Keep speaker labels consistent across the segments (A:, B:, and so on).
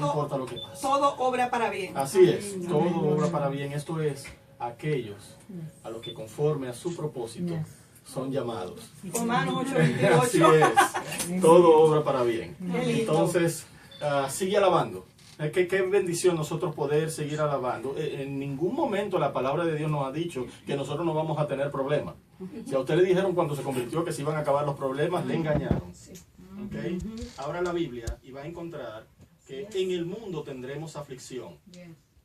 A: no importa lo que pase.
B: Todo obra para bien.
A: Así es, todo obra para bien. Esto es aquellos a los que conforme a su propósito son llamados.
B: Romanos
A: Así
B: 8:28.
A: es, todo obra para bien.
B: Qué lindo.
A: Entonces, sigue alabando. Qué bendición nosotros poder seguir alabando. En ningún momento la palabra de Dios nos ha dicho que nosotros no vamos a tener problemas. Si a usted le dijeron cuando se convirtió que se iban a acabar los problemas, le engañaron. ¿Okay? Abra la Biblia y va a encontrar que en el mundo tendremos aflicción.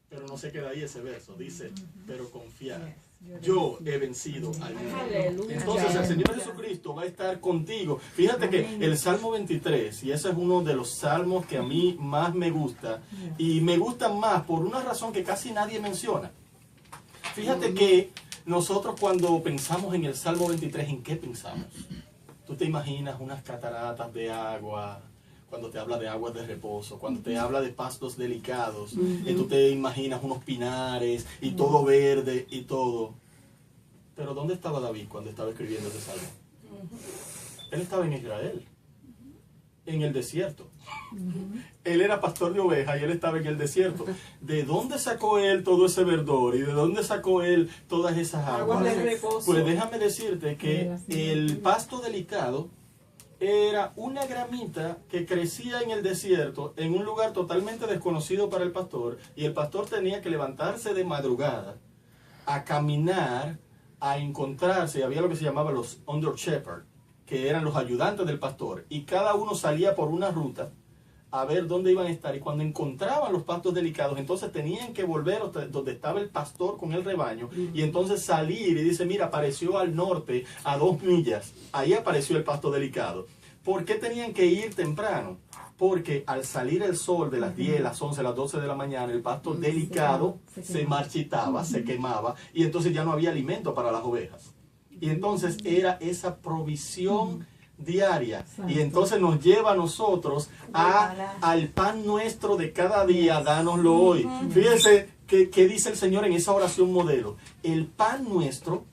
A: Pero no se queda ahí ese verso. Dice, pero confiad. Yo he vencido al mundo. Entonces el Señor Jesucristo va a estar contigo. Fíjate que el Salmo 23, y ese es uno de los salmos que a mí más me gusta, y me gusta más por una razón que casi nadie menciona. Fíjate que nosotros cuando pensamos en el Salmo 23, ¿en qué pensamos? Tú te imaginas unas cataratas de agua, cuando te habla de aguas de reposo, cuando te habla de pastos delicados, y tú te imaginas unos pinares y todo verde y todo. Pero ¿dónde estaba David cuando estaba escribiendo ese salmo? Él estaba en Israel, en el desierto. Él era pastor de ovejas y él estaba en el desierto. ¿De dónde sacó él todo ese verdor y de dónde sacó él todas esas aguas?
B: Aguas de reposo.
A: Pues déjame decirte que el pasto delicado era una gramita que crecía en el desierto, en un lugar totalmente desconocido para el pastor, y el pastor tenía que levantarse de madrugada a caminar, a encontrarse. Había lo que se llamaba los under shepherd, que eran los ayudantes del pastor, y cada uno salía por una ruta a ver dónde iban a estar, y cuando encontraban los pastos delicados, entonces tenían que volver donde estaba el pastor con el rebaño, y entonces salir y dice, mira, apareció al norte, a 2 millas, ahí apareció el pasto delicado. ¿Por qué tenían que ir temprano? Porque al salir el sol de las 10, las 11, las 12 de la mañana, el pasto delicado se marchitaba, se quemaba, y entonces ya no había alimento para las ovejas. Y entonces era esa provisión diaria. Y entonces nos lleva a nosotros al pan nuestro de cada día, dánoslo hoy. Fíjense qué dice el Señor en esa oración modelo. El pan nuestro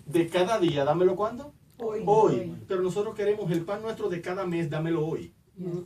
A: de cada día, dámelo ¿cuándo? Hoy. Pero nosotros queremos el pan nuestro de cada mes, dámelo hoy.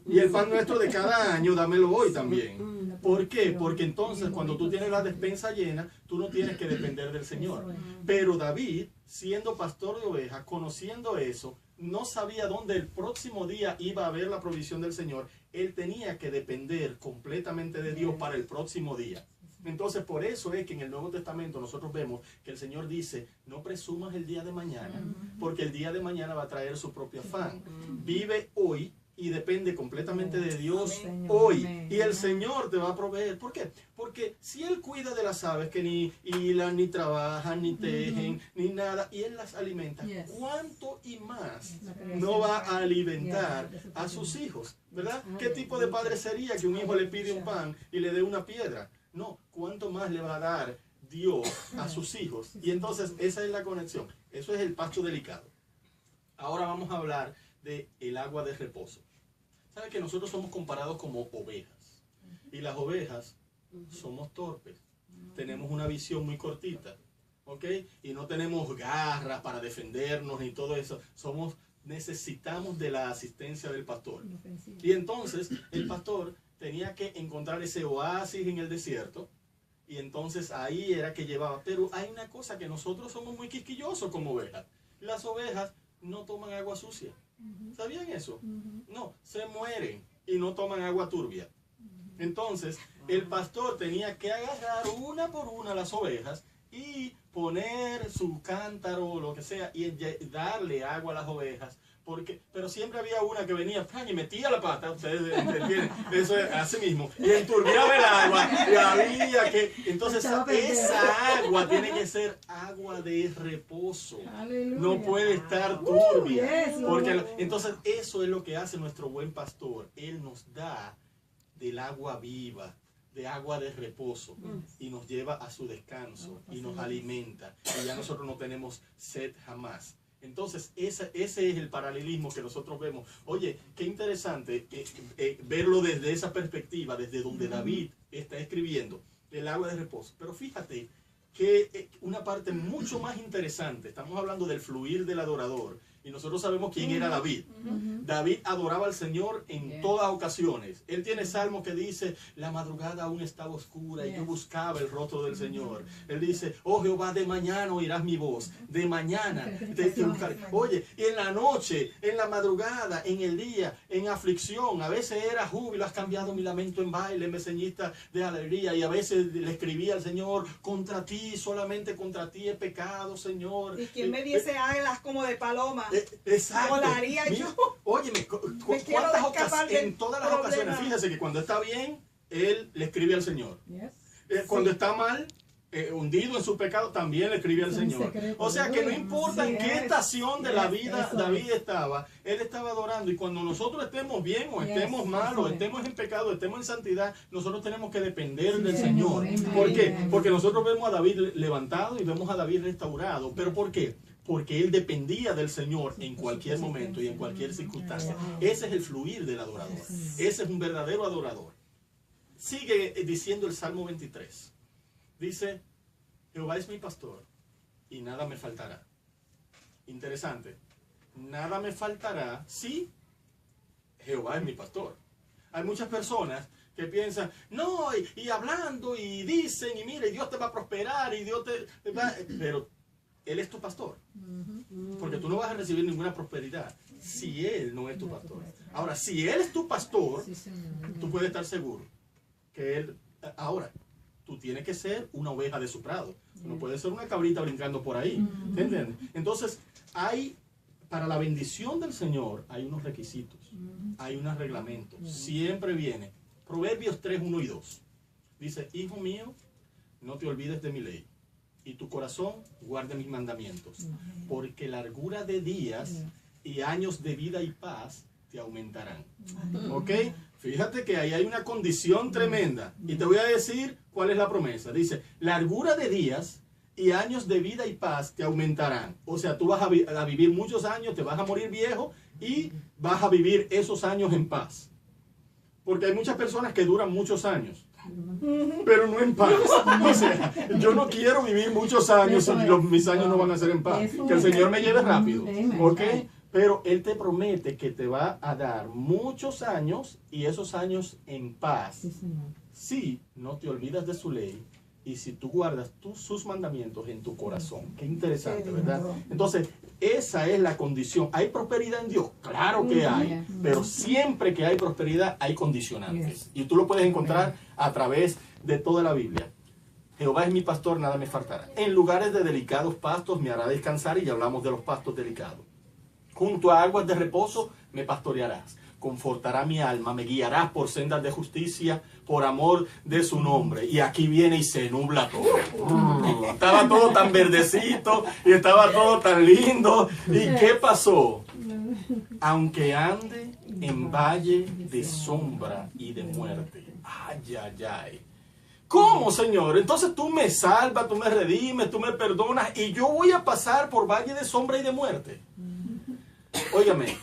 A: Y el pan nuestro de cada año, dámelo hoy también. ¿Por qué? Porque entonces cuando tú tienes la despensa llena, tú no tienes que depender del Señor. Pero David, siendo pastor de ovejas, conociendo eso, no sabía dónde el próximo día iba a haber la provisión del Señor. Él tenía que depender completamente de Dios para el próximo día. Entonces, por eso es que en el Nuevo Testamento nosotros vemos que el Señor dice, no presumas el día de mañana, porque el día de mañana va a traer su propio afán. Vive hoy y depende completamente de Dios hoy. Y el Señor te va a proveer. ¿Por qué? Porque si Él cuida de las aves que ni hilan, ni trabajan, ni tejen, ni nada, y Él las alimenta, ¿cuánto y más no va a alimentar a sus hijos? ¿Verdad? ¿Qué tipo de padre sería que un hijo le pide un pan y le dé una piedra? No, ¿cuánto más le va a dar Dios a sus hijos? Y entonces esa es la conexión. Eso es el pasto delicado. Ahora vamos a hablar del agua de reposo. ¿Sabe que nosotros somos comparados como ovejas? Y las ovejas somos torpes. Tenemos una visión muy cortita. ¿Ok? Y no tenemos garras para defendernos ni todo eso. Necesitamos de la asistencia del pastor. Y entonces el pastor tenía que encontrar ese oasis en el desierto, y entonces ahí era que llevaba. Pero hay una cosa, que nosotros somos muy quisquillosos como ovejas. Las ovejas no toman agua sucia. ¿Sabían eso? No, se mueren y no toman agua turbia. Entonces el pastor tenía que agarrar una por una las ovejas y poner su cántaro o lo que sea y darle agua a las ovejas. Pero siempre había una que venía y metía la pata, ustedes entienden, eso es así mismo, y enturbiaba el agua, y había que, entonces esa agua tiene que ser agua de reposo. Aleluya. No puede estar turbia, porque entonces eso es lo que hace nuestro buen pastor. Él nos da del agua viva, de agua de reposo, y nos lleva a su descanso, y nos alimenta, y ya nosotros no tenemos sed jamás. Entonces, ese es el paralelismo que nosotros vemos. Oye, qué interesante verlo desde esa perspectiva, desde donde David está escribiendo el agua de reposo. Pero fíjate que una parte mucho más interesante, estamos hablando del fluir del adorador, Y nosotros sabemos quién era David. David adoraba al Señor en todas ocasiones. Él tiene salmos que dice, la madrugada aún estaba oscura y yo buscaba el rostro del Señor. Él dice, oh Jehová, de mañana oirás mi voz. De mañana te buscaré. Oye, y en la noche, en la madrugada, en el día, en aflicción, a veces era júbilo, has cambiado mi lamento en baile, me ceñiste de alegría. Y a veces le escribía al Señor, contra ti, solamente contra ti he pecado, Señor.
B: Y quien me diese alas como de paloma.
A: Exacto.
B: Volaría
A: Mira,
B: yo.
A: Óyeme, en todas las ocasiones, fíjese que cuando está bien, él le escribe al Señor. Cuando está mal, hundido en su pecado, también le escribe al Señor. O sea que no importa en qué estación de la vida David estaba, él estaba adorando. Y cuando nosotros estemos bien o estemos mal o estemos en pecado, estemos en santidad, nosotros tenemos que depender del Señor. ¿Por qué? Porque nosotros vemos a David levantado y vemos a David restaurado. ¿Pero por qué? Porque él dependía del Señor en cualquier momento y en cualquier circunstancia. Ese es el fluir del adorador. Ese es un verdadero adorador. Sigue diciendo el Salmo 23. Dice, Jehová es mi pastor y nada me faltará. Interesante. Nada me faltará si Jehová es mi pastor. Hay muchas personas que piensan, no, y hablando y dicen, y mire, Dios te va a prosperar y Dios te va... Pero Él es tu pastor. Porque tú no vas a recibir ninguna prosperidad si Él no es tu pastor. Ahora, si Él es tu pastor, tú puedes estar seguro que Él... Ahora, tú tienes que ser una oveja de su prado. No puedes ser una cabrita brincando por ahí. ¿Entiendes? Entonces, para la bendición del Señor, hay unos requisitos. Hay unos reglamentos. Siempre viene. Proverbios 3, 1 y 2. Dice, hijo mío, no te olvides de mi ley. Y tu corazón guarde mis mandamientos, porque largura de días y años de vida y paz te aumentarán. ¿Ok? Fíjate que ahí hay una condición tremenda. Y te voy a decir cuál es la promesa. Dice, largura de días y años de vida y paz te aumentarán. O sea, tú vas a vivir muchos años, te vas a morir viejo y vas a vivir esos años en paz. Porque hay muchas personas que duran muchos años, pero no en paz. O sea, yo no quiero vivir muchos años y mis años no van a ser en paz. Que el Señor me lleve rápido. ¿Ok? Pero Él te promete que te va a dar muchos años y esos años en paz. Si no te olvidas de su ley y si tú guardas sus mandamientos en tu corazón. Qué interesante, ¿verdad? Entonces, esa es la condición. ¿Hay prosperidad en Dios? Claro que hay. Pero siempre que hay prosperidad, hay condicionantes. Y tú lo puedes encontrar a través de toda la Biblia. Jehová es mi pastor, nada me faltará. En lugares de delicados pastos me hará descansar, y ya hablamos de los pastos delicados. Junto a aguas de reposo me pastorearás. Confortará mi alma, me guiarás por sendas de justicia, por amor de su nombre. Y aquí viene y se nubla todo. Estaba todo tan verdecito y estaba todo tan lindo. ¿Y qué pasó? Aunque ande en valle de sombra y de muerte. Ay, ay, ay. ¿Cómo, Señor? Entonces tú me salvas, tú me redimes, tú me perdonas y yo voy a pasar por valle de sombra y de muerte. Óigame,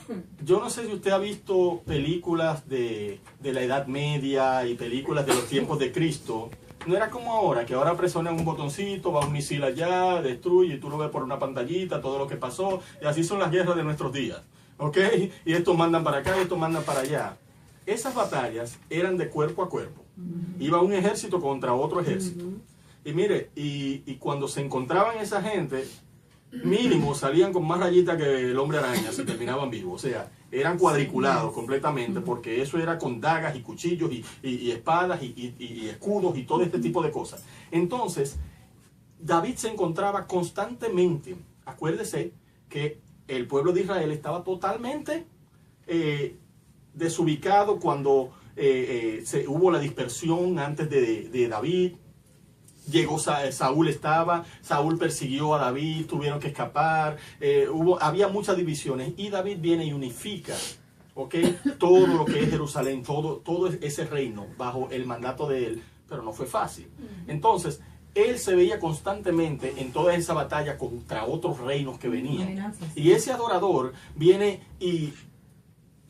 A: yo no sé si usted ha visto películas de la Edad Media y películas de los tiempos de Cristo. No era como ahora, que ahora presionan un botoncito, va un misil allá, destruye, y tú lo ves por una pantallita, todo lo que pasó. Y así son las guerras de nuestros días. ¿Ok? Y estos mandan para acá y estos mandan para allá. Esas batallas eran de cuerpo a cuerpo. Iba un ejército contra otro ejército. Y mire, y cuando se encontraban esa gente, mínimo salían con más rayitas que el hombre araña, se terminaban vivos. O sea, eran cuadriculados completamente, porque eso era con dagas y cuchillos y espadas y escudos y todo este tipo de cosas. Entonces, David se encontraba constantemente, acuérdese que el pueblo de Israel estaba totalmente desubicado cuando hubo la dispersión antes de David. Llegó Saúl persiguió a David, tuvieron que escapar, había muchas divisiones y David viene y unifica, ¿okay? Todo lo que es Jerusalén, todo ese reino bajo el mandato de él, pero no fue fácil. Entonces, él se veía constantemente en toda esa batalla contra otros reinos que venían. Y ese adorador viene y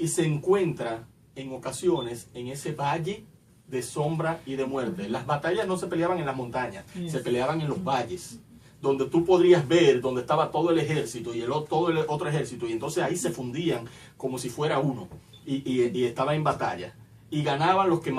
A: se encuentra en ocasiones en ese valle de sombra y de muerte. Las batallas no se peleaban en las montañas, se peleaban en los valles, donde tú podrías ver donde estaba todo el ejército y todo el otro ejército, y entonces ahí se fundían como si fuera uno, y estaba en batalla, y ganaban los que